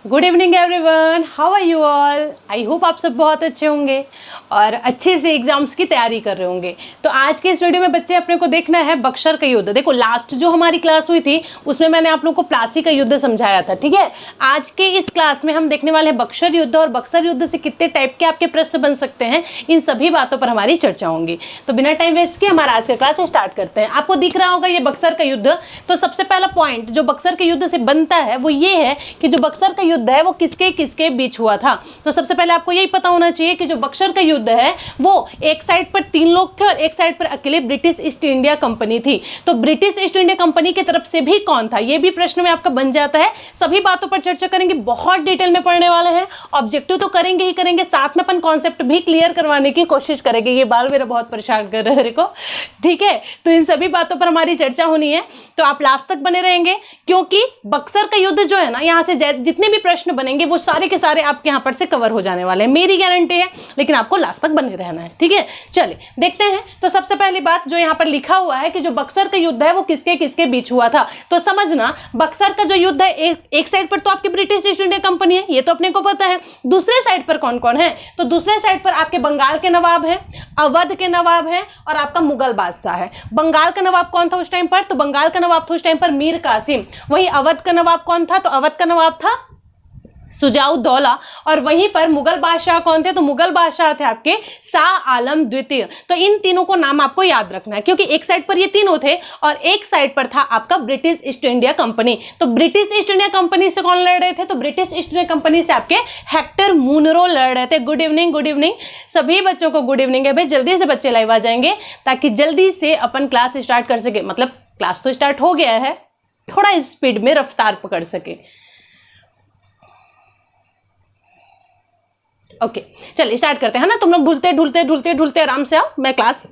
Good evening everyone, how are you all. I hope आप सब बहुत अच्छे होंगे और अच्छे से एग्जाम्स की तैयारी कर रहे होंगे। तो आज के इस वीडियो में बच्चे अपने को देखना है बक्सर का युद्ध। देखो लास्ट जो हमारी क्लास हुई थी उसमें मैंने आप लोग को प्लासी का युद्ध समझाया था, ठीक है। आज के इस क्लास में हम देखने वाले हैं बक्सर युद्ध और बक्सर युद्ध से कितने टाइप के आपके प्रश्न बन सकते हैं, इन सभी बातों पर हमारी चर्चा होंगी। तो बिना टाइम वेस्ट किए हमारा आज का क्लास स्टार्ट करते हैं। आपको दिख रहा होगा ये बक्सर का युद्ध। तो सबसे पहला पॉइंट जो बक्सर के युद्ध से बनता है वो ये है कि जो बक्सर का युद्ध है वो किसके किसके बीच हुआ था। तो सबसे पहले आपको यही पता होना चाहिए कि जो बक्सर का युद्ध है वो एक साइड पर 3 लोग थे और एक साइड पर अकेले ब्रिटिश ईस्ट इंडिया कंपनी थी। तो ब्रिटिश ईस्ट इंडिया कंपनी की तरफ से भी कौन था, ये भी प्रश्न में आपका बन जाता है। सभी बातों पर चर्चा करेंगे, बहुत डिटेल में पढ़ने वाले हैं। ऑब्जेक्टिव तो करेंगे ही करेंगे, साथ में अपन कॉन्सेप्ट भी क्लियर करवाने की कोशिश करेंगे। ये बाल मेरा बहुत परेशान कर रहे हैं, ठीक है। तो इन सभी बातों पर हमारी चर्चा होनी है, तो आप लास्ट तक बने रहेंगे क्योंकि बक्सर का युद्ध जो है ना, यहाँ से जितने भी प्रश्न बनेंगे वो सारे के सारे आपके यहाँ पर से कवर हो जाने वाले हैं, मेरी गारंटी है। लेकिन आपको लास्ट तक बने रहना है, ठीक है। चलिए देखते हैं। तो सबसे पहली बात जो यहाँ पर लिखा हुआ है कि जो बक्सर का युद्ध है वो किसके किसके बीच हुआ था। तो समझना, बक्सर का जो युद्ध है एक साइड पर तो आपकी ब्रिटिश ईस्ट इंडिया कंपनी है, ये तो अपने को पता है। दूसरे साइड पर कौन कौन है, तो दूसरे साइड पर आपके बंगाल के नवाब है, अवध के नवाब है और आपका मुगल बादशाह है। बंगाल का नवाब कौन था उस टाइम पर, तो बंगाल का नवाब था उस टाइम पर मीर कासिम। वही अवध का नवाब कौन था, तो अवध का नवाब था सुजाउद्दौला। और वहीं पर मुगल बादशाह कौन थे, तो मुगल बादशाह थे आपके शाह आलम द्वितीय। तो इन तीनों को नाम आपको याद रखना है क्योंकि एक साइड पर ये तीनों थे और एक साइड पर था आपका ब्रिटिश ईस्ट इंडिया कंपनी। तो ब्रिटिश ईस्ट इंडिया कंपनी से कौन लड़ रहे थे, तो ब्रिटिश ईस्ट इंडिया कंपनी से आपके हेक्टर मुनरो लड़ रहे थे। गुड इवनिंग, गुड इवनिंग सभी बच्चों को, गुड इवनिंग है भाई। जल्दी से बच्चे लाइव आ जाएंगे ताकि जल्दी से अपन क्लास स्टार्ट कर सके। मतलब क्लास तो स्टार्ट हो गया है, थोड़ा स्पीड में रफ्तार पकड़ सके। ओके चलिए स्टार्ट करते हैं ना। तुम लोग ढूलते आराम से आओ, मैं क्लास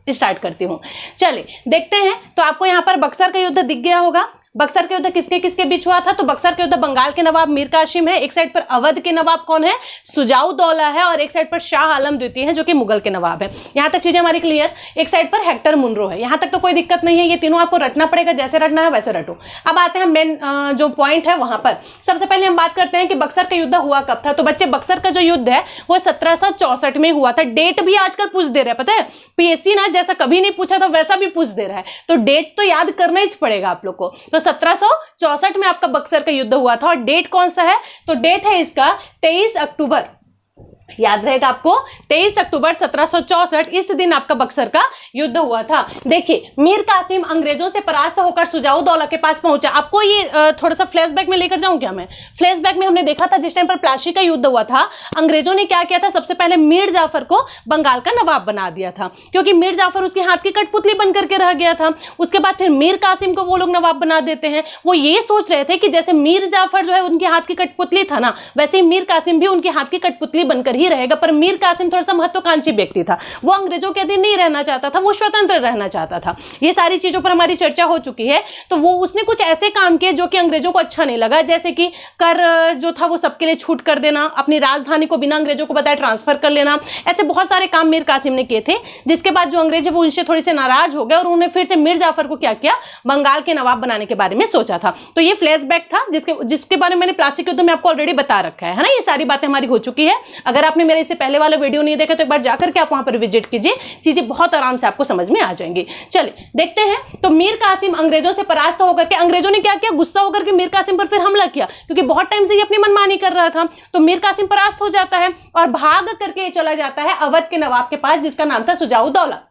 स्टार्ट करती हूँ। चलिए देखते हैं। तो आपको यहाँ पर बक्सर का युद्ध दिख गया होगा। बक्सर के युद्ध किसके किसके बीच हुआ था, तो बक्सर के युद्ध बंगाल के नवाब मीर कासिम है, एक साइड पर अवध के नवाब कौन है, सुजाउद्दौला है, और एक साइड पर शाह आलम द्वितीय है जो कि मुगल के नवाब है। यहाँ तक चीजें हमारी क्लियर। एक साइड पर हेक्टर मुनरो है, यहाँ तक तो कोई दिक्कत नहीं है। ये तीनों आपको रटना पड़ेगा, जैसे रटना है वैसे रटो। अब आते हैं मेन जो पॉइंट है वहां पर। सबसे पहले हम बात करते हैं कि बक्सर का युद्ध हुआ कब था। तो बच्चे बक्सर का जो युद्ध है वो 1764 में हुआ था। डेट भी आजकल पूछ दे रहा है, पता है पीएससी ना, जैसा कभी नहीं पूछा था वैसा भी पूछ दे रहा है। तो डेट तो याद करना ही पड़ेगा आप लोग को। तो 1764 में आपका बक्सर का युद्ध हुआ था और डेट कौन सा है, तो डेट है इसका 23 अक्टूबर। याद रहेगा आपको, 23 अक्टूबर 1764 इस दिन आपका बक्सर का युद्ध हुआ था। देखिए मीर कासिम अंग्रेजों से परास्त होकर सुजाउद्दौला के पास पहुंचा। आपको ये थोड़ा सा फ्लैशबैक में लेकर जाऊं क्या मैं। फ्लैशबैक में हमने देखा था जिस टाइम पर प्लासी का युद्ध हुआ था, अंग्रेजों ने क्या किया था, सबसे पहले मीर जाफर को बंगाल का नवाब बना दिया था क्योंकि मीर जाफर उसके हाथ की कठपुतली बन करके रह गया था। उसके बाद फिर मीर कासिम को वो लोग नवाब बना देते हैं। वो ये सोच रहे थे कि जैसे मीर जाफर जो है उनके हाथ की कठपुतली था ना, वैसे ही मीर कासिम भी उनके हाथ की कठपुतली बनकर ही रहेगा। पर मीर कासिम थोड़ा सा महत्वाकांक्षी व्यक्ति था, वो अंग्रेजों के अधीन नहीं रहना चाहता था, वो स्वतंत्र रहना चाहता था। ये सारी चीजों पर हमारी चर्चा हो चुकी है। तो वो उसने कुछ ऐसे काम किए जो कि अंग्रेजों को अच्छा नहीं लगा, जैसे कि कर जो था वो सबके लिए छूट कर देना, अपनी राजधानी को बिना अंग्रेजों को बताए ट्रांसफर कर लेना, ऐसे बहुत सारे काम मीर कासिम ने किए थे। जिसके बाद जो अंग्रेज है वो उनसे थोड़ी से नाराज हो गए और उन्होंने फिर से मीर जाफर को क्या किया, बंगाल के नवाब बनाने के बारे में सोचा था। तो ये फ्लैशबैक था जिसके बारे में मैंने प्लासी के युद्ध में आपको ऑलरेडी बता रखा है ना। ये सारी बातें हमारी हो चुकी है। अगर आपने मेरे इससे पहले वाला वीडियो नहीं देखा तो एक बार जाकर के आप वहां पर विजिट कीजिए, चीजें बहुत आराम से आपको समझ में आ जाएंगी। चलिए देखते हैं। तो मीर कासिम अंग्रेजों से परास्त होकर के, अंग्रेजों ने क्या किया, गुस्सा होकर के मीर कासिम पर फिर हमला किया क्योंकि बहुत टाइम से ये अपनी मनमानी कर रहा था। तो मीर कासिम परास्त हो जाता है और भाग करके चला जाता है अवध के नवाब के पास जिसका नाम था सुजाउद्दौला।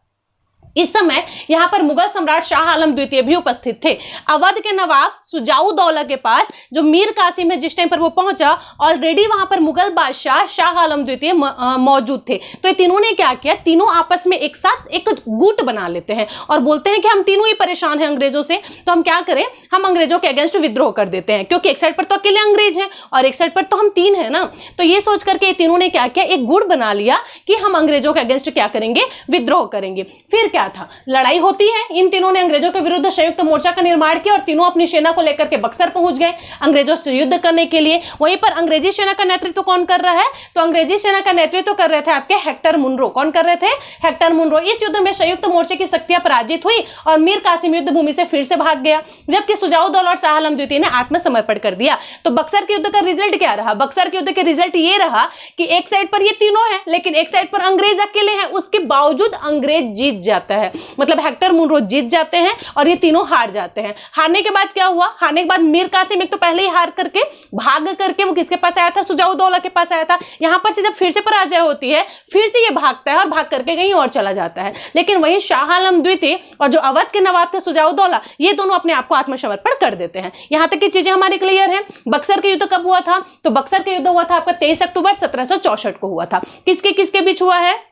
इस समय यहां पर मुगल सम्राट शाह आलम द्वितीय भी उपस्थित थे। अवध के नवाब सुजाउद्दौला के पास जो मीर कासिम है जिस टाइम पर वो पहुंचा, ऑलरेडी वहां पर मुगल बादशाह शाह आलम द्वितीय मौजूद थे। तो ये तीनों ने क्या किया, तीनों आपस में एक साथ एक गुट बना लेते हैं और बोलते हैं कि हम तीनों ही परेशान हैं अंग्रेजों से, तो हम क्या करें, हम अंग्रेजों के अगेंस्ट विद्रोह कर देते हैं क्योंकि एक साइड पर तो अकेले अंग्रेज हैं और एक साइड पर तो हम 3 हैं ना। तो ये सोच करके ये तीनों ने क्या किया, एक गुट बना लिया कि हम अंग्रेजों के अगेंस्ट क्या करेंगे, विद्रोह करेंगे। फिर क्या क्या था, लड़ाई होती है, इन तीनों ने अंग्रेजों के विरुद्ध संयुक्त मोर्चा का निर्माण किया और तीनों अपनी सेना को लेकर के बक्सर पहुंच गए अंग्रेजों से युद्ध करने के लिए। वहीं पर अंग्रेजी सेना का नेतृत्व कौन कर रहा है, तो अंग्रेजी सेना का नेतृत्व कर रहे थे आपके हेक्टर मुनरो। कौन कर रहे थे, हेक्टर मुनरो। इस युद्ध में संयुक्त मोर्चे की शक्तियां पराजित हुई और मीर कासिम युद्ध भूमि से फिर से भाग गया, जबकि सुजाउद्दौला और शाह आलम द्वितीय ने आत्मसमर्पण कर दिया। तो बक्सर के युद्ध का रिजल्ट क्या रहा, बक्सर के युद्ध के रिजल्ट ये रहा कि एक साइड पर ये तीनों हैं लेकिन एक साइड पर अंग्रेज अकेले हैं, उसके बावजूद अंग्रेज जीत जाता है, मतलब हेक्टर मुनरो जीत जाते हैं और ये तीनों हार जाते हैं। हारने के बाद क्या हुआ, हारने के बाद मीर कासिम एक तो पहले ही हार करके भाग करके वो किसके पास आया था, सुजाउद्दौला के पास आया था। यहां पर से जब फिर से पराजय होती है फिर से ये भागता है और भाग करके कहीं और चला जाता है। लेकिन वहीं शाह आलम द्वितीय और जो अवध के नवाब थे सुजाउद्दौला, ये दोनों अपने आप को आत्मसमर्पण कर देते हैं। यहां तक की चीजें हमारी क्लियर है। बक्सर के युद्ध कब हुआ था, तो बक्सर के युद्ध हुआ था आपका 23 अक्टूबर 1764 को हुआ था। किसके किसके बीच हुआ है,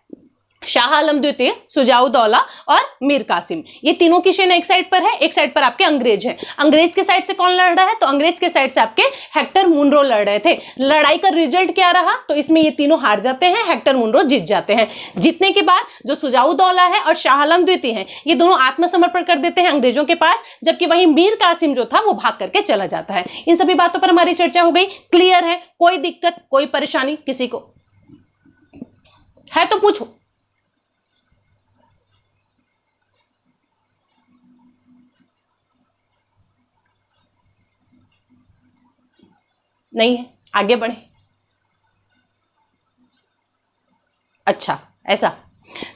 शाह आलम द्वितीय, सुजाउद्दौला और मीर कासिम, ये तीनों की सेना एक साइड पर है, एक साइड पर आपके अंग्रेज हैं। अंग्रेज के साइड से कौन लड़ रहा है, तो अंग्रेज के साइड से आपके हेक्टर मुनरो लड़ रहे थे। लड़ाई का रिजल्ट क्या रहा, तो इसमें ये तीनों हार जाते हैं, हेक्टर मुनरो जीत जाते हैं। जीतने के बाद जो सुजाउद्दौला है और शाह आलम द्वितीय हैं, ये दोनों आत्मसमर्पण कर देते हैं अंग्रेजों के पास, जबकि वहीं मीर कासिम जो था वो भाग करके चला जाता है। इन सभी बातों पर हमारी चर्चा हो गई, क्लियर है, कोई दिक्कत कोई परेशानी किसी को है तो पूछो। नहीं है, आगे बढ़े। अच्छा ऐसा,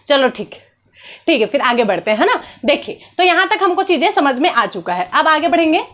चलो ठीक है, फिर आगे बढ़ते हैं, है ना। देखिए तो यहां तक हमको चीजें समझ में आ चुका है, अब आगे बढ़ेंगे।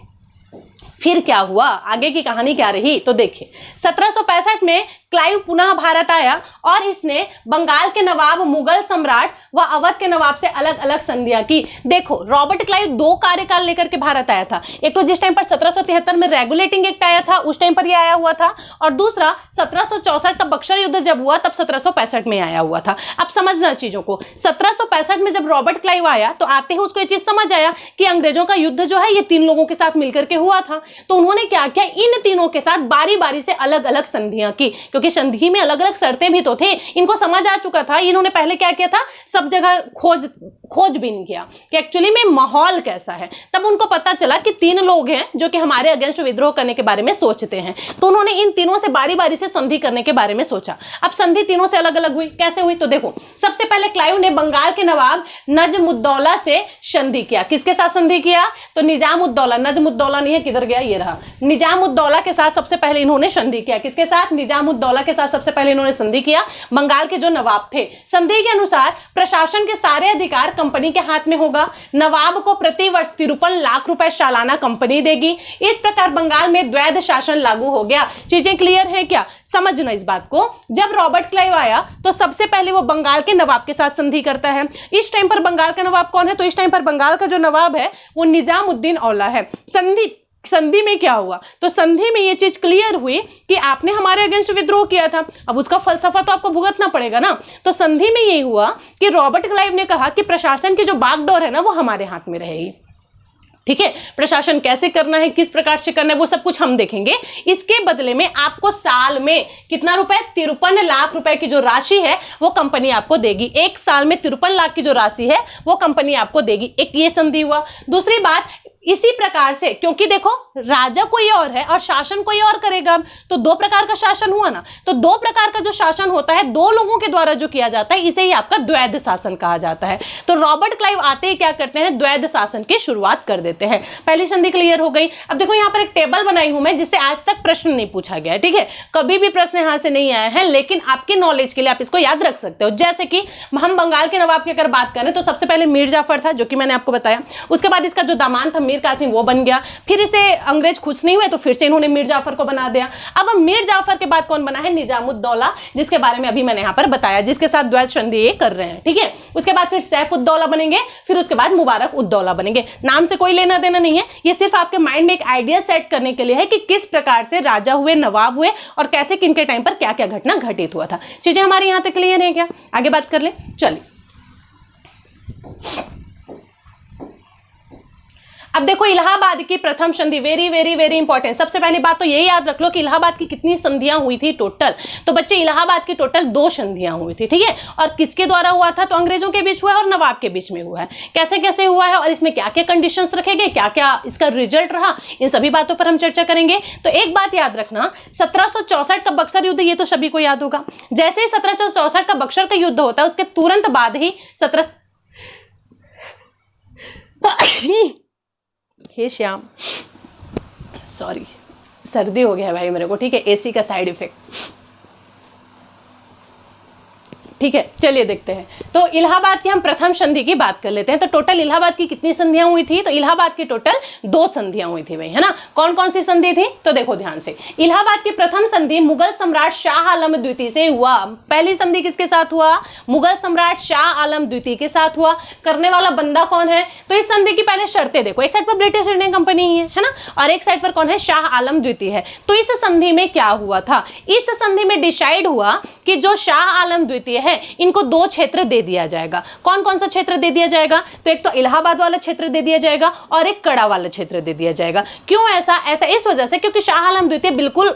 फिर क्या हुआ, आगे की कहानी क्या रही, तो देखिए 1765 में क्लाइव पुनः भारत आया और इसने बंगाल के नवाब, मुगल सम्राट व अवध के नवाब से अलग अलग संधियां की। देखो रॉबर्ट क्लाइव दो कार्यकाल लेकर के भारत आया था, एक तो जिस टाइम पर 1773 में रेगुलेटिंग एक्ट आया था उस टाइम पर ये आया हुआ था, और दूसरा 1764 का बक्सर युद्ध जब हुआ तब 1765 में आया हुआ था। अब समझना चीजों को, 1765 में जब रॉबर्ट क्लाइव आया तो आते ही उसको ये चीज समझ आया कि अंग्रेजों का युद्ध जो है ये तीन लोगों के साथ मिलकर के हुआ था। तो उन्होंने क्या किया, इन तीनों के साथ बारी बारी से अलग अलग संधियां की, क्योंकि संधि में अलग अलग शर्तें भी तो थे। इनको समझ आ चुका था, इन्होंने पहले क्या किया था, सब जगह खोजबीन किया कि एक्चुअली में माहौल कैसा है। तब उनको पता चला कि तीन लोग हैं जो कि हमारे अगेंस्ट विद्रोह करने के बारे में सोचते हैं। तो उन्होंने इन तीनों से बारी बारी से संधि करने के बारे में सोचा। अब संधि तीनों से अलग अलग हुई, कैसे हुई, तो देखो सबसे पहले क्लाइव ने बंगाल के नवाब नजमुद्दौला से संधि किया। किसके साथ संधि किया, तो निजामुद्दौला, नजमुद्दौला नहीं है, किधर गया, ये रहा, निजामुद्दौला के साथ सबसे पहले इन्होंने संधि किया। किसके साथ, निजामुद्दौला के साथ सबसे पहले इन्होंने संधि किया, बंगाल के जो नवाब थे। संधि के अनुसार प्रशासन के सारे अधिकार कंपनी के हाथ में होगा, नवाब को प्रति वर्ष 53 लाख रुपए सालाना कंपनी देगी। इस प्रकार बंगाल में द्वैध शासन लागू हो गया। चीजें क्लियर है क्या, समझना इस बात को। जब रॉबर्ट क्लाइव आया तो सबसे पहले वो बंगाल के नवाब के साथ संधि करता है। इस टाइम पर बंगाल का नवाब कौन है, तो इस टाइम पर बंगाल का जो नवाब है वो निजामुद्दीन औला है। संधि में क्या हुआ, तो संधि में ये चीज क्लियर हुई कि आपने हमारे अगेंस्ट विद्रोह किया था, अब उसका फलसफा तो आपको भुगतना पड़ेगा ना। तो संधि में यही हुआ कि रॉबर्ट क्लाइव ने कहा कि प्रशासन की जो बागडोर है ना वो हमारे हाथ में रहेगी। ठीक है, प्रशासन कैसे करना है, किस प्रकार से करना है, वो सब कुछ हम देखेंगे। इसके बदले में आपको साल में कितना रुपए, 53 लाख रुपए की जो राशि है वो कंपनी आपको देगी। एक साल में 53 लाख की जो राशि है वो कंपनी आपको देगी। एक ये संधि हुआ। दूसरी बात, इसी प्रकार से, क्योंकि देखो राजा कोई और है और शासन कोई और करेगा, तो दो प्रकार का शासन हुआ ना। तो दो प्रकार का जो शासन होता है, दो लोगों के द्वारा जो किया जाता है, इसे ही आपका द्वैध शासन कहा जाता है। तो रॉबर्ट क्लाइव आते ही क्या करते हैं, द्वैध शासन की शुरुआत कर देते हैं। पहली संधि क्लियर हो गई। अब देखो यहाँ पर एक टेबल बनाई हूं मैं, जिससे आज तक प्रश्न नहीं पूछा गया है। ठीक है, कभी भी प्रश्न यहां से नहीं आया है, लेकिन आपके नॉलेज के लिए आप इसको याद रख सकते हो। जैसे कि हम बंगाल के नवाब की अगर बात करें तो सबसे पहले मीर जाफर था, जो कि मैंने आपको बताया। उसके बाद इसका जो दामाद था मीर कासिम, वो बन गया। फिर इसे अंग्रेज खुश नहीं हुए तो फिर से इन्होंने मीर जाफर को बना दिया। अब मीर जाफर के बाद कौन बना है, निजामुद्दौला, जिसके बारे में अभी मैंने यहां पर बताया, जिसके साथ द्वैध संधि ये कर रहे हैं। ठीक है, उसके बाद फिर सैफुद्दौला बनेंगे, फिर उसके बाद मुबारक उद्दौला बनेंगे। नाम से कोई लेना देना नहीं है, ये सिर्फ आपके माइंड में एक आइडिया सेट करने के लिए है कि किस प्रकार से राजा हुए, नवाब हुए और कैसे किनके टाइम पर क्या क्या घटना घटित हुआ था। चीजें हमारे यहां तक क्लियर है क्या, आगे बात कर ले। चलिए अब देखो इलाहाबाद की प्रथम संधि, वेरी वेरी वेरी इंपॉर्टेंट। सबसे पहली बात तो यही याद रख लो कि इलाहाबाद की कितनी संधियां हुई थी टोटल। तो बच्चे इलाहाबाद की टोटल 2 संधियां हुई थी, ठीक है। और किसके द्वारा हुआ था? तो अंग्रेजों के बीच हुआ है और नवाब के बीच में हुआ है। कैसे कैसे हुआ है और इसमें क्या क्या कंडीशंस रखे गए, क्या क्या इसका रिजल्ट रहा, इन सभी बातों पर हम चर्चा करेंगे। तो एक बात याद रखना, 1764 का बक्सर युद्ध, ये तो सभी को याद होगा। जैसे ही 1764 का बक्सर का युद्ध होता है उसके तुरंत बाद ही हे श्याम, सॉरी, सर्दी हो गया है भाई मेरे को, ठीक है, एसी का साइड इफेक्ट, ठीक है। चलिए देखते हैं। तो इलाहाबाद की हम प्रथम संधि की बात कर लेते हैं। तो टोटल इलाहाबाद की कितनी संधियां हुई थी? तो इलाहाबाद की टोटल 2 संधियां हुई थी भाई, है ना। कौन कौन सी संधि थी? तो देखो ध्यान से, इलाहाबाद की प्रथम संधि मुगल सम्राट शाह आलम द्वितीय से हुआ। पहली संधि किसके साथ हुआ? मुगल सम्राट शाह आलम द्वितीय के साथ हुआ। करने वाला बंदा कौन है? तो इस संधि की पहले शर्तें देखो, एक साइड पर ब्रिटिश इंडियन कंपनी है ना, और एक साइड पर कौन है? शाह आलम द्वितीय है। तो इस संधि में क्या हुआ था? इस संधि में डिसाइड हुआ कि जो शाह आलम द्वितीय है इनको 2 क्षेत्र दे दिया जाएगा। कौन कौन सा क्षेत्र दे दिया जाएगा? तो एक तो इलाहाबाद वाला क्षेत्र दे दिया जाएगा और एक कड़ा वाला क्षेत्र दे दिया जाएगा। क्यों ऐसा? ऐसा इस वजह से क्योंकि शाह आलम द्वितीय बिल्कुल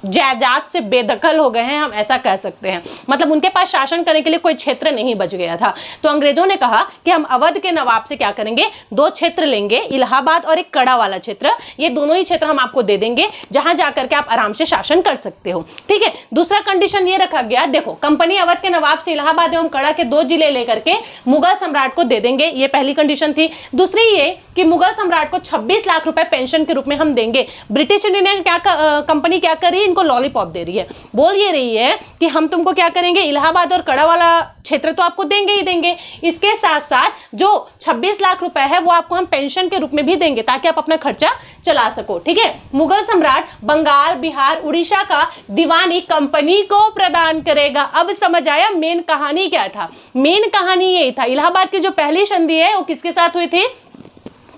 जायदाद से बेदखल हो गए हैं, हम ऐसा कह सकते हैं। मतलब उनके पास शासन करने के लिए कोई क्षेत्र नहीं बच गया था। तो अंग्रेजों ने कहा कि हम अवध के नवाब से क्या करेंगे? 2 क्षेत्र लेंगे, इलाहाबाद और एक कड़ा वाला क्षेत्र। ये दोनों ही क्षेत्र हम आपको दे देंगे, जहां जाकर के आप आराम से शासन कर सकते हो, ठीक है। दूसरा कंडीशन ये रखा गया, देखो, कंपनी अवध के नवाब से इलाहाबाद एवं कड़ा के 2 जिले लेकर के मुगल सम्राट को दे देंगे, ये पहली कंडीशन थी। दूसरी ये कि मुगल सम्राट को 26 लाख रुपए पेंशन के रूप में हम देंगे। ब्रिटिश इंडियन कंपनी क्या कर रही है? इनको लॉलीपॉप दे रही है, बोल ये रही है कि हम तुमको क्या करेंगे, इलाहाबाद और कड़ा वाला क्षेत्र तो आपको देंगे ही देंगे, इसके साथ साथ जो 26 लाख रुपए है वो आपको हम पेंशन के रूप में भी देंगे ताकि आप अपना खर्चा चला सको, ठीक है। मुगल सम्राट बंगाल, बिहार, उड़ीसा का दीवानी कंपनी को प्रदान करेगा। अब समझ आया मेन कहानी क्या था? मेन कहानी यही था। इलाहाबाद की जो पहली संधि है वो किसके साथ हुई थी?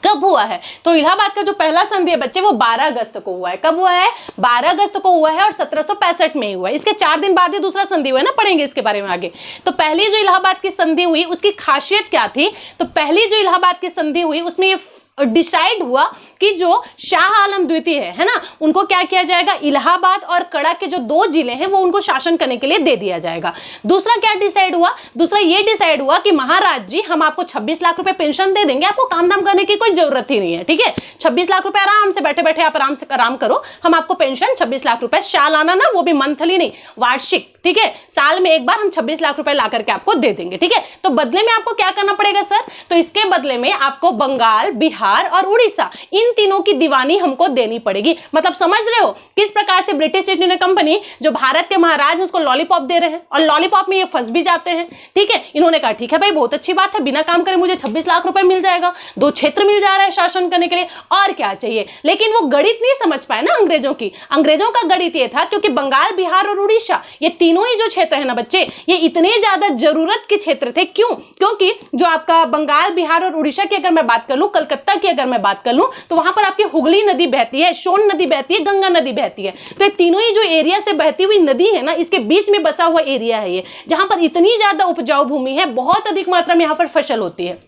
कब हुआ है? तो इलाहाबाद का जो पहला संधि है बच्चे वो 12 अगस्त को हुआ है। कब हुआ है? 12 अगस्त को हुआ है और 1765 में ही हुआ है। इसके 4 दिन बाद ही दूसरा संधि हुआ है ना, पढ़ेंगे इसके बारे में आगे। तो पहली जो इलाहाबाद की संधि हुई उसकी खासियत क्या थी? तो पहली जो इलाहाबाद की संधि हुई उसमें ये डिसाइड हुआ कि जो शाह आलम द्वितीय है ना, उनको क्या किया जाएगा? इलाहाबाद और कड़ा के जो 2 जिले हैं वो उनको शासन करने के लिए दे दिया जाएगा। दूसरा क्या डिसाइड हुआ? दूसरा ये डिसाइड हुआ कि महाराज जी हम आपको 26 लाख रुपए पेंशन दे देंगे, आपको काम धाम करने की कोई जरूरत ही नहीं है, ठीक है। 26 लाख रुपए आराम से बैठे बैठे आप आराम करो, हम आपको पेंशन 26 लाख रुपए सालाना ना, वो भी मंथली नहीं, वार्षिक, ठीक है, साल में एक बार हम 26 लाख रुपए ला करके आपको दे देंगे, ठीक है। तो बदले में आपको क्या करना पड़ेगा सर? तो इसके बदले में आपको बंगाल, बिहार और उड़ीसा, इन तीनों की दीवानी हमको देनी पड़ेगी। मतलब समझ रहे हो किस प्रकार से ब्रिटिश इंडियन कंपनी जो भारत के महाराज उसको लॉलीपॉप दे रहे हैं और लॉलीपॉप में ये फंस भी जाते हैं, ठीक है। इन्होंने कहा ठीक है भाई, बहुत अच्छी बात है, बिना काम करे मुझे 26 लाख रुपए मिल जाएगा, 2 क्षेत्र मिल जा रहा है शासन करने के लिए, और क्या चाहिए। लेकिन वो गणित नहीं समझ पाए ना अंग्रेजों की। अंग्रेजों का गणित ये था क्योंकि बंगाल, बिहार और उड़ीसा ये तीनों ही जो क्षेत्र है ना बच्चे, ये इतने ज्यादा जरूरत के क्षेत्र थे। क्यों? क्योंकि जो आपका बंगाल, बिहार और उड़ीसा की अगर मैं बात कर लूं, कलकत्ता की अगर मैं बात कर लूं, तो वहां पर आपकी हुगली नदी बहती है, सोन नदी बहती है, गंगा नदी बहती है। तो ये तीनों ही जो एरिया से बहती हुई नदी है ना, इसके बीच में बसा हुआ एरिया है ये, जहां पर इतनी ज्यादा उपजाऊ भूमि है, बहुत अधिक मात्रा में यहां पर फसल होती है।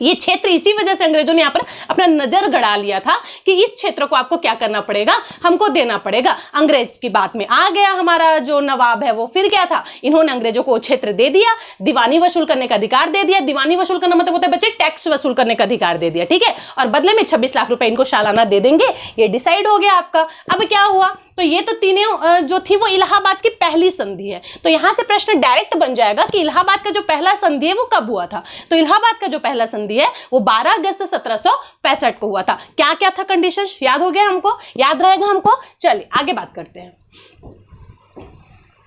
ये क्षेत्र इसी वजह से अंग्रेजों ने यहाँ पर अपना नजर गड़ा लिया था कि इस क्षेत्र को आपको क्या करना पड़ेगा, हमको देना पड़ेगा। अंग्रेज की बात में आ गया हमारा जो नवाब है वो, फिर क्या था, इन्होंने अंग्रेजों को क्षेत्र दे दिया, दीवानी वसूल करने का अधिकार दे दिया। दीवानी वसूल करना मतलब होता है बच्चे टैक्स वसूल करने का अधिकार दे दिया, ठीक है। और बदले में 26 लाख रुपए इनको सालाना दे देंगे, ये डिसाइड हो गया आपका। अब क्या हुआ? तो ये तो तीनों जो थी वो इलाहाबाद की पहली संधि है। तो यहां से प्रश्न डायरेक्ट बन जाएगा कि इलाहाबाद का जो पहला संधि है वो कब हुआ था? तो इलाहाबाद का जो पहला संधि है वो 12 अगस्त 1765 को हुआ था। क्या क्या था कंडीशन? याद हो गया हमको? याद रहेगा हमको? चलिए आगे बात करते हैं।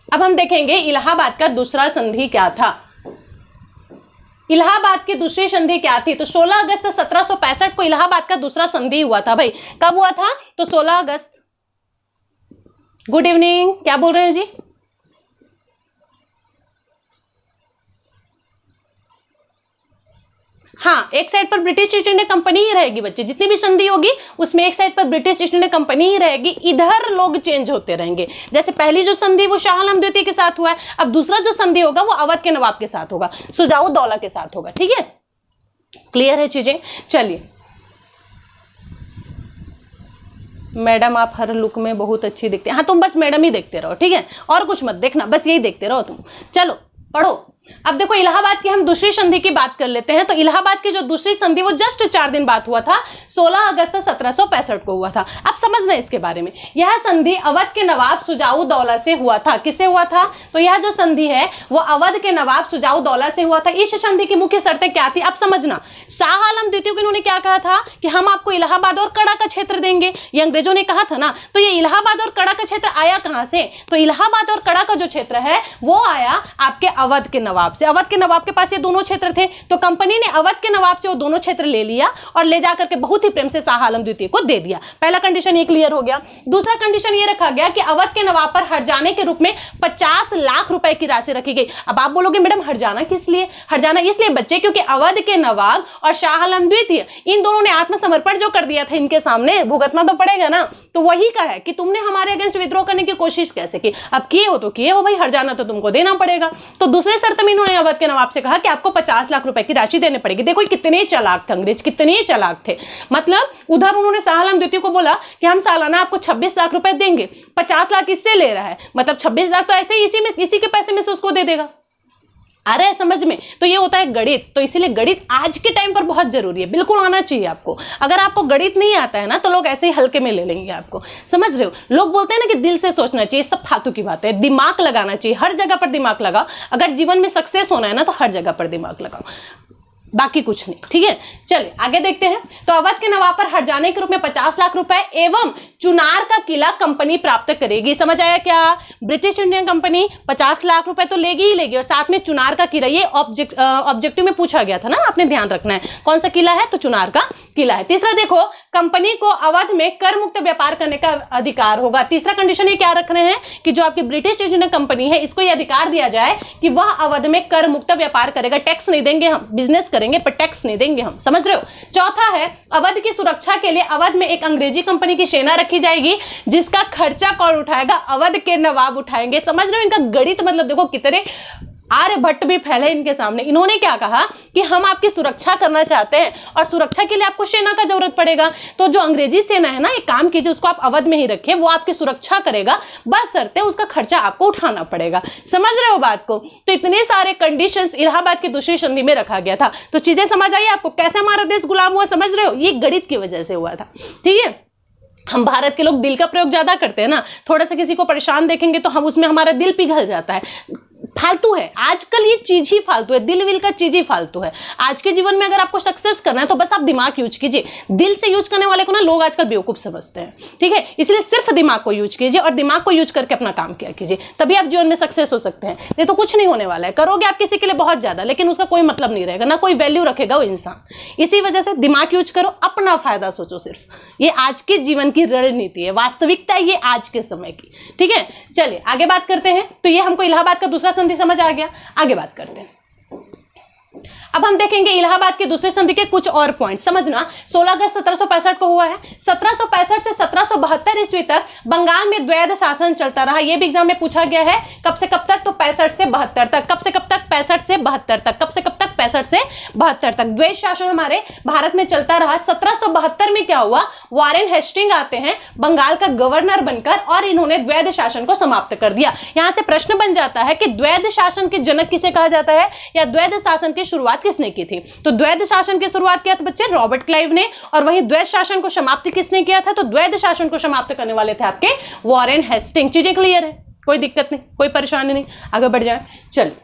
अब हम देखेंगे इलाहाबाद का दूसरा संधि क्या था। इलाहाबाद की दूसरी संधि क्या थी? तो 16 अगस्त 1765 को इलाहाबाद का दूसरा संधि हुआ था भाई। कब हुआ था? तो 16 अगस्त। गुड इवनिंग, क्या बोल रहे हैं जी? हाँ, एक साइड पर ब्रिटिश ईस्ट इंडिया कंपनी ही रहेगी बच्चे, जितनी भी संधि होगी उसमें एक साइड पर ब्रिटिश ईस्ट इंडिया कंपनी ही रहेगी, इधर लोग चेंज होते रहेंगे। जैसे पहली जो संधि वो शाह आलम द्वितीय के साथ हुआ है, अब दूसरा जो संधि होगा वो अवध के नवाब के साथ होगा, सुजाउद्दौला के साथ होगा, ठीक है। क्लियर है चीजें? चलिए मैडम आप हर लुक में बहुत अच्छी दिखते हैं। हाँ तुम बस मैडम ही देखते रहो, ठीक है, और कुछ मत देखना, बस यही देखते रहो तुम। चलो पढ़ो। अब देखो इलाहाबाद की हम दूसरी संधि की बात कर लेते हैं। तो इलाहाबाद की जो दूसरी संधि वो जस्ट 4 दिन बाद हुआ था, 16 अगस्त 1765 को हुआ था। अब समझ रहे हैं इसके बारे में। यह संधि अवध के नवाब शुजाउद्दौला से हुआ था। किससे हुआ था? तो यह जो संधि है वो अवध के नवाब शुजाउद्दौला से हुआ था। इस संधि की मुख्य शर्तें क्या थी अब समझना। शाह आलम द्वितीय को इन्होंने क्या कहा था कि हम आपको इलाहाबाद और कड़ा का क्षेत्र देंगे, ये अंग्रेजों ने कहा था ना। तो ये इलाहाबाद और कड़ा का क्षेत्र आया कहां से? तो इलाहाबाद और कड़ा का जो क्षेत्र है वो आया आपके अवध के नवाब से। अवध के नवाब के पास ये दोनों क्षेत्र थे, तो कंपनी ने अवध के नवाब से वो दोनों क्षेत्र ले लिया और ले जाकर के बहुत ही प्रेम से शाह आलम द्वितीय को दे दिया। पहला कंडीशन ये क्लियर हो गया। दूसरा कंडीशन ये रखा गया कि अवध के नवाब पर हर्जाने के रूप में 50 लाख रुपए की राशि रखी गई। अब आप बोलोगे मैडम हर्जाना किस लिए? हर्जाना इसलिए बच्चे क्योंकि अवध के नवाब और शाह आलम द्वितीय इन दोनों ने आत्मसमर्पण जो कर दिया था, इनके सामने भुगतना तो पड़ेगा ना। तो वही का है कि तुमने हमारे अगेंस्ट विद्रोह करने की कोशिश कैसे की, अब किए हो तो किए हो भाई, हर्जाना तो तुमको देना पड़ेगा। तो दूसरे शर्त में इन्होंने अवध के नवाब से कहा कि आपको 50 लाख रुपए की राशि देने पड़ेगी। देखो कितने चालाक थे अंग्रेज, कितने चालाक थे। मतलब उधर उन्होंने शाह आलम द्वितीय को बोला कि हम सालाना आपको 26 लाख रुपए देंगे, 50 लाख इससे ले रहा है, मतलब 26 लाख तो ऐसे ही इसी के पैसे में से उसको दे देगा। आ रहा है समझ में? तो ये होता है गणित। तो इसीलिए गणित आज के टाइम पर बहुत जरूरी है, बिल्कुल आना चाहिए आपको। अगर आपको गणित नहीं आता है ना तो लोग ऐसे ही हल्के में ले लेंगे आपको, समझ रहे हो? लोग बोलते हैं ना कि दिल से सोचना चाहिए, सब फालतू की बात है। दिमाग लगाना चाहिए, हर जगह पर दिमाग लगाओ। अगर जीवन में सक्सेस होना है ना तो हर जगह पर दिमाग लगाओ, बाकी कुछ नहीं, ठीक है। चलिए आगे देखते हैं। तो अवध के नवाब पर हर्जाने के रूप में 50 लाख रुपए एवं चुनार का किला कंपनी प्राप्त करेगी। समझ आया क्या? ब्रिटिश इंडियन कंपनी 50 लाख रुपए तो लेगी ही लेगी और साथ में चुनार का किला, ये ऑब्जेक्टिव में पूछा गया था ना, आपने ध्यान रखना है। कौन सा किला है? तो चुनार का किला है। तीसरा देखो, कंपनी को अवध में कर मुक्त व्यापार करने का अधिकार होगा। तीसरा कंडीशन ये क्या रख रहे हैं कि जो आपकी ब्रिटिश इंडियन कंपनी है इसको ये अधिकार दिया जाए कि वह अवध में कर मुक्त व्यापार करेगा। टैक्स नहीं देंगे हम, बिजनेस करेंगे पर टैक्स नहीं देंगे हम, समझ रहे हो? चौथा है, अवध की सुरक्षा के लिए अवध में एक अंग्रेजी कंपनी की सेना रखी जाएगी जिसका खर्चा कौन उठाएगा? अवध के नवाब उठाएंगे। समझ रहे हो इनका गणित? मतलब देखो कितने आर्यभट्ट भी फैले इनके सामने। इन्होंने क्या कहा कि हम आपकी सुरक्षा करना चाहते हैं और सुरक्षा के लिए आपको सेना का जरूरत पड़ेगा। तो जो अंग्रेजी सेना है ना, एक काम कीजिए, उसको आप अवध में ही रखिए, वो आपकी सुरक्षा करेगा, बस शर्त है उसका खर्चा आपको उठाना पड़ेगा। समझ रहे हो बात को? तो इतने सारे कंडीशंस इलाहाबाद की दूसरी संधि में रखा गया था। तो चीजें समझ आई आपको कैसे हमारा देश गुलाम हुआ? समझ रहे हो? ये गणित की वजह से हुआ था, ठीक है। हम भारत के लोग दिल का प्रयोग ज्यादा करते हैं ना, थोड़ा सा किसी को परेशान देखेंगे तो हम उसमें हमारा दिल पिघल जाता है। फालतू है आजकल, ये चीज ही फालतू है, दिल विल का चीज ही फालतू है। आज के जीवन में अगर आपको सक्सेस करना है तो बस आप दिमाग यूज कीजिए। दिल से यूज करने वाले को ना लोग आजकल बेवकूफ समझते हैं, ठीक है। इसलिए सिर्फ दिमाग को यूज कीजिए और दिमाग को यूज करके अपना काम किया कीजिए, तभी आप जीवन में सक्सेस हो सकते हैं। नहीं तो कुछ नहीं होने वाला है। करोगे आप किसी के लिए बहुत ज्यादा, लेकिन उसका कोई मतलब नहीं रहेगा, ना कोई वैल्यू रखेगा वो इंसान। इसी वजह से दिमाग यूज करो, अपना फायदा सोचो सिर्फ। ये आज के जीवन की रणनीति है, वास्तविकता है ये आज के समय की, ठीक है। चलिए आगे बात करते हैं। तो ये हमको इलाहाबाद का दूसरा संधि समझ आ गया। आगे बात करते हैं। अब हम देखेंगे इलाहाबाद के दूसरे संधि के कुछ और पॉइंट समझना। 16 अगस्त 1765 को हुआ है। 1765 से 1772 ईस्वी तक बंगाल में द्वैध शासन चलता रहा। यह भी एग्जाम में पूछा गया है। कब से कब तक? तो 65 से 72 तक। कब से कब तक? 65 से 72 तक। कब से कब तक? 65 से 72 तक द्वैध शासन हमारे भारत में चलता रहा। 1772 में क्या हुआ? वॉरेन हेस्टिंग आते हैं बंगाल का गवर्नर बनकर और इन्होंने द्वैध शासन को समाप्त कर दिया। यहां से प्रश्न बन जाता है कि द्वैध शासन के जनक किसे कहा जाता है या द्वैध शासन की शुरुआत किसने की थी? तो द्वैध शासन की शुरुआत किया था बच्चे रॉबर्ट क्लाइव ने, और वहीं द्वैध शासन को समाप्त किसने किया था? तो द्वैध शासन को समाप्त करने वाले थे आपके वॉरेन हेस्टिंग। चीजें क्लियर है? कोई दिक्कत नहीं, कोई परेशानी नहीं, आगे बढ़ जाए। चलिए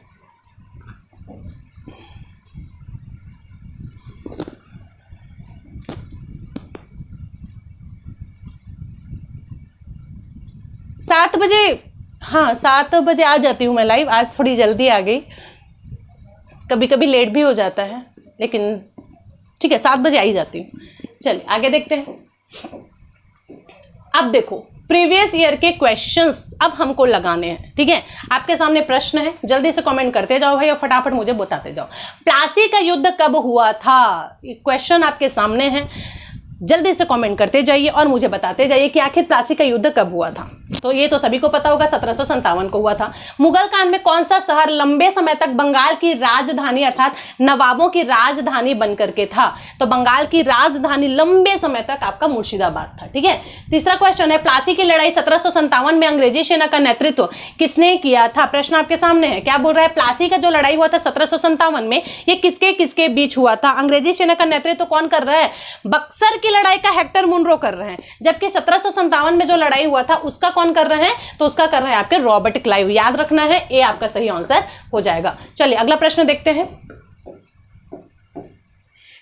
सात बजे, हाँ 7 बजे आ जाती हूँ मैं लाइव। आज थोड़ी जल्दी आ गई, कभी कभी लेट भी हो जाता है, लेकिन ठीक है 7 बजे आ ही जाती हूँ। चलिए आगे देखते हैं। अब देखो प्रीवियस ईयर के क्वेश्चंस अब हमको लगाने हैं, ठीक है। आपके सामने प्रश्न है, जल्दी से कमेंट करते जाओ भाई और फटाफट मुझे बताते जाओ। प्लासी का युद्ध कब हुआ था? क्वेश्चन आपके सामने है, जल्दी से कमेंट करते जाइए और मुझे बताते जाइए कि आखिर प्लासी का युद्ध कब हुआ था। तो ये तो सभी को पता होगा 1757 को हुआ था। मुगल काल में कौन सा शहर लंबे समय तक बंगाल की राजधानी अर्थात नवाबों की राजधानी बनकर के था? तो बंगाल की राजधानी लंबे समय तक आपका मुर्शिदाबाद था। ठीक है, तीसरा क्वेश्चन है, प्लासी की लड़ाई 1757 में अंग्रेजी सेना का नेतृत्व किसने किया था? प्रश्न आपके सामने है। क्या बोल रहा है? प्लासी का जो लड़ाई हुआ था 1757 में, ये किसके किसके बीच हुआ था? अंग्रेजी सेना का नेतृत्व कौन कर रहा है? बक्सर की लड़ाई का हेक्टर मुनरो कर रहे हैं, जबकि 1757 में जो लड़ाई हुआ था उसका कौन कर रहे हैं? तो उसका कर रहे हैं आपके रॉबर्ट क्लाइव। याद रखना है, ये आपका सही आंसर हो जाएगा। चलिए अगला प्रश्न देखते हैं।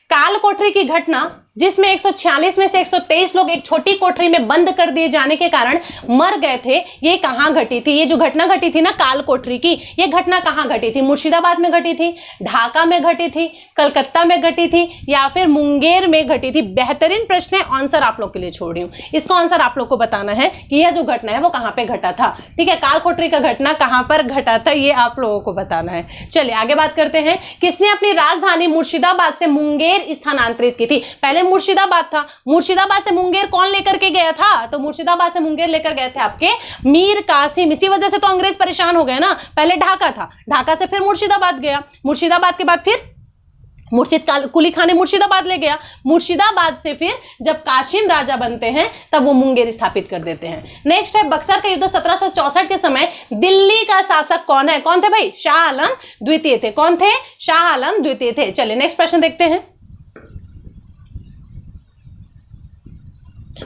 काल कोठरी की घटना जिसमें 146 में से 123 लोग एक छोटी कोठरी में बंद कर दिए जाने के कारण मर गए थे, ये कहां घटी थी? ये जो घटना घटी थी ना काल कोठरी की, ये घटना कहां घटी थी? मुर्शिदाबाद में घटी थी, ढाका में घटी थी, कलकत्ता में घटी थी, या फिर मुंगेर में घटी थी? बेहतरीन प्रश्न है, आंसर आप लोग के लिए छोड़ रही हूं। इसका आंसर आप लोग को बताना है कि यह जो घटना है वो कहां पे घटा था। ठीक है, काल कोठरी का घटना कहां पर घटा था, ये आप लोगों को बताना है। चलिए आगे बात करते हैं। किसने अपनी राजधानी मुर्शिदाबाद से मुंगेर स्थानांतरित की थी? पहले मुर्शिदाबाद था, मुर्शिदाबाद से मुंगेर कौन लेकर के गया था? तो मुर्शिदाबाद से मुंगेर लेकर गए थे आपके मीर कासिम। इसी वजह से तो अंग्रेज परेशान हो गए ना। पहले ढाका था, ढाका से फिर मुर्शिदाबाद गया, मुर्शिदाबाद के बाद फिर मुर्शिद कुली खान ने मुर्शिदाबाद ले गया, मुर्शिदाबाद से फिर जब कासिम राजा बनते हैं तब वो मुंगेर स्थापित कर देते हैं। नेक्स्ट है, बक्सर का युद्ध 1764 के समय दिल्ली का शासक कौन है? कौन थे भाई? शाह आलम द्वितीय थे। कौन थे? शाह आलम द्वितीय थे। चलिए नेक्स्ट प्रश्न देखते हैं।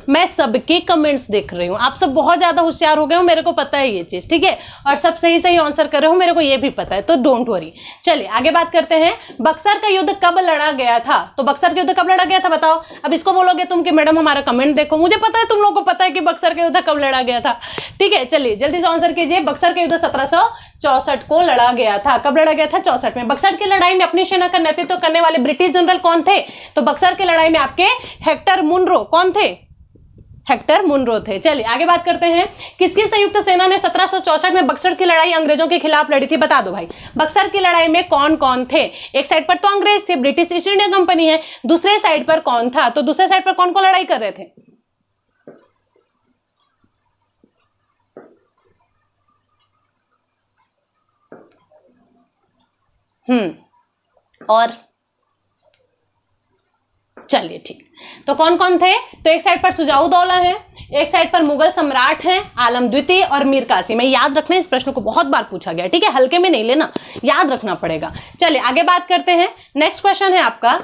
मैं सबके कमेंट्स देख रही हूं, आप सब बहुत ज्यादा होशियार हो गए हो, मेरे को पता है ये चीज। ठीक है, और सब सही सही आंसर कर रहे हो, मेरे को ये भी पता है, तो डोंट वरी। चलिए आगे बात करते हैं। बक्सर का युद्ध कब लड़ा गया था? तो बक्सर का युद्ध कब लड़ा गया था बताओ। अब इसको बोलोगे तुम कि मैडम हमारा कमेंट देखो, मुझे पता है तुम लोगों को पता है कि बक्सर का युद्ध कब लड़ा गया था। ठीक है, चलिए जल्दी से आंसर कीजिए। बक्सर का युद्ध 1764 को लड़ा गया था। कब लड़ा गया था? 64 में। बक्सर की लड़ाई में अपनी सेना का नेतृत्व करने वाले ब्रिटिश जनरल कौन थे? तो बक्सर की लड़ाई में आपके हेक्टर मुनरो कौन थे? हेक्टर मुनरो थे। चलिए आगे बात करते हैं। किसकी संयुक्त सेना ने 1764 में बक्सर की लड़ाई अंग्रेजों के खिलाफ लड़ी थी? बता दो भाई, बक्सर की लड़ाई में कौन कौन थे? एक साइड पर तो अंग्रेज थे, ब्रिटिश ईस्ट इंडिया कंपनी है, दूसरे साइड पर कौन था? तो दूसरे साइड पर कौन कौन लड़ाई कर रहे थे? और चलिए ठीक, तो कौन कौन थे? तो एक साइड पर सुजाउद्दौला है, एक साइड पर मुगल सम्राट हैं आलम द्वितीय और मीर कासिम। मैं याद रखना, इस प्रश्न को बहुत बार पूछा गया। ठीक है, हल्के में नहीं लेना, याद रखना पड़ेगा। चलिए आगे बात करते हैं। नेक्स्ट क्वेश्चन है आपका,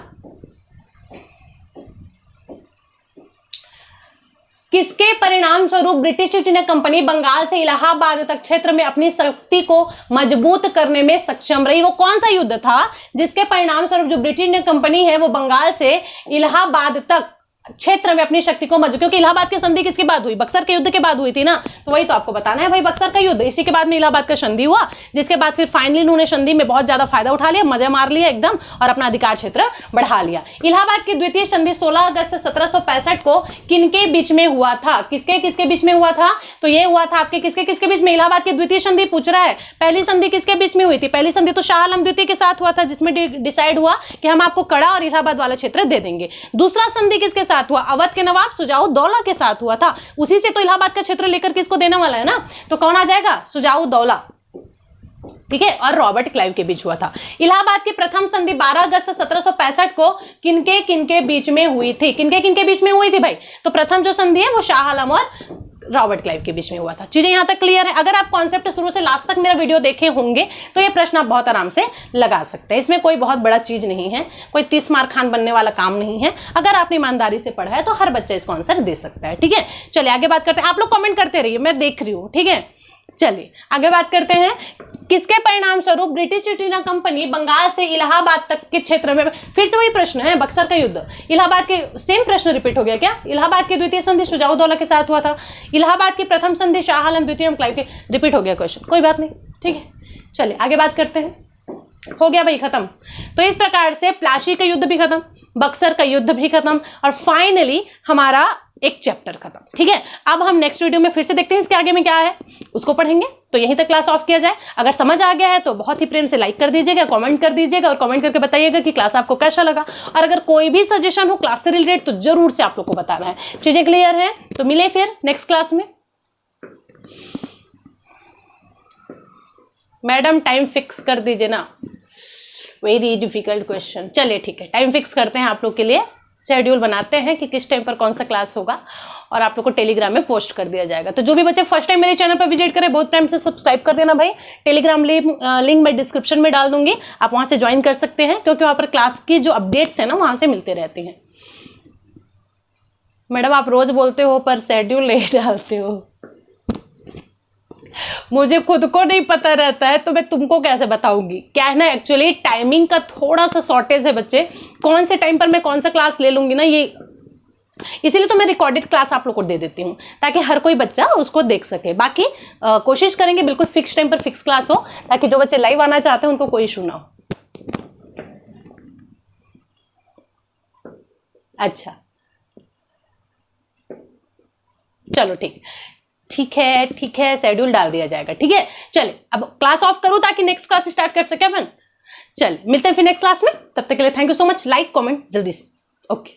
किसके परिणाम स्वरूप British East India Company Bengal से इलाहाबाद तक क्षेत्र में अपनी शक्ति को मजबूत करने में सक्षम रही? वो कौन सा युद्ध था जिसके परिणाम स्वरूप जो ब्रिटिश इंडिया कंपनी है वो बंगाल से इलाहाबाद तक क्षेत्र में अपनी शक्ति को मजबूत, क्योंकि इलाहाबाद की संधि किसके बाद हुई? बक्सर के युद्ध के बाद हुई थी ना, तो वही तो आपको बताना है भाई। बक्सर का युद्ध, इसी के बाद में इलाहाबाद का संधि हुआ, जिसके बाद फिर फाइनली उन्होंने संधि में बहुत ज्यादा फायदा उठा लिया, मजा मार लिया एकदम, और अपना अधिकार क्षेत्र बढ़ा लिया। इलाहाबाद की द्वितीय संधि 16 अगस्त 1765 को किनके बीच में हुआ था? किसके किसके बीच में हुआ था? तो ये हुआ था आपके किसके किसके बीच में? इलाहाबाद की द्वितीय संधि पूछ रहा है। पहली संधि किसके बीच में हुई थी? पहली संधि तो शाह आलम द्वितीय के साथ हुआ था, जिसमें डिसाइड हुआ कि हम आपको कड़ा और इलाहाबाद वाला क्षेत्र दे देंगे। दूसरा संधि किसके साथ हुआ? अवध के नवाब सुजाउद्दौला के साथ हुआ था, उसी से तो इलाहाबाद का क्षेत्र लेकर किसको देने वाला है ना, तो कौन आ जाएगा? सुजाउद्दौला। ठीक है, और रॉबर्ट क्लाइव के बीच हुआ था। इलाहाबाद की प्रथम संधि 12 अगस्त 1765 को किनके किनके बीच में हुई थी? किनके किनके बीच में हुई थी भाई? तो प्रथम जो संधि है वो शाह आलम और रॉबर्ट क्लाइव के बीच में हुआ था। चीजें यहां तक क्लियर है? अगर आप कॉन्सेप्ट शुरू से लास्ट तक मेरा वीडियो देखे होंगे तो ये प्रश्न आप बहुत आराम से लगा सकते हैं। इसमें कोई बहुत बड़ा चीज नहीं है, कोई 30 मार्क खान बनने वाला काम नहीं है। अगर आपने ईमानदारी से पढ़ा है तो हर बच्चा इसका आंसर दे सकता है। ठीक है, चलिए आगे बात करते हैं। आप लोग कमेंट करते रहिए, मैं देख रही हूँ। ठीक है, चलिए आगे बात करते हैं। किसके परिणाम स्वरूप British East India Company Bengal से इलाहाबाद तक के क्षेत्र में, फिर से वही प्रश्न है, बक्सर का युद्ध, इलाहाबाद के सेम प्रश्न रिपीट हो गया क्या? इलाहाबाद की द्वितीय संधि सुजाउद्दौला के साथ हुआ था, इलाहाबाद की प्रथम संधि शाह आलम द्वितीय क्लाइव के, रिपीट हो गया क्वेश्चन, कोई बात नहीं। ठीक है, चलिए आगे बात करते हैं। हो गया भाई खत्म। तो इस प्रकार से प्लासी का युद्ध भी खत्म, बक्सर का युद्ध भी खत्म, और फाइनली हमारा एक चैप्टर खत्म। ठीक है, अब हम नेक्स्ट वीडियो में फिर से देखते हैं इसके आगे में क्या है, उसको पढ़ेंगे। तो यहीं तक क्लास ऑफ किया जाए। अगर समझ आ गया है तो बहुत ही प्रेम से लाइक कर दीजिएगा, कमेंट कर दीजिएगा, और कमेंट करके बताइएगा कि क्लास आपको कैसा लगा। और अगर कोई भी सजेशन हो क्लास से रिलेटेड तो जरूर से आप लोग को बताना है। चीजें क्लियर है? तो मिले फिर नेक्स्ट क्लास में। मैडम टाइम फिक्स कर दीजिए ना, वेरी डिफिकल्ट क्वेश्चन। चलिए ठीक है, टाइम फिक्स करते हैं आप लोग के लिए, शेड्यूल बनाते हैं कि किस टाइम पर कौन सा क्लास होगा और आप लोग को टेलीग्राम में पोस्ट कर दिया जाएगा। तो जो भी बच्चे फर्स्ट टाइम मेरे चैनल पर विजिट करें, बहुत टाइम से सब्सक्राइब कर देना भाई। टेलीग्राम लिंक मैं डिस्क्रिप्शन में डाल दूंगी, आप वहां से ज्वाइन कर सकते हैं, क्योंकि वहां पर क्लास की जो अपडेट्स है ना वहां से मिलते रहती हैं। मैडम आप रोज बोलते हो पर शेड्यूल नहीं डालते हो, मुझे खुद को नहीं पता रहता है तो मैं तुमको कैसे बताऊंगी। क्या है ना, एक्चुअली टाइमिंग का थोड़ा सा शॉर्टेज है बच्चे, कौन से टाइम पर मैं कौन सा क्लास ले लूंगी ना, ये इसीलिए तो मैं रिकॉर्डेड क्लास आप लोग को दे देती हूँ ताकि हर कोई बच्चा उसको देख सके। बाकी कोशिश करेंगे बिल्कुल फिक्स टाइम पर फिक्स क्लास हो, ताकि जो बच्चे लाइव आना चाहते हैं उनको कोई इशू ना हो। अच्छा चलो ठीक है, शेड्यूल डाल दिया जाएगा। ठीक है, चलिए अब क्लास ऑफ करूं ताकि नेक्स्ट क्लास स्टार्ट कर सके अपन। चलिए मिलते हैं फिर नेक्स्ट क्लास में, तब तक के लिए thank you so much. Like comment जल्दी से, ओके।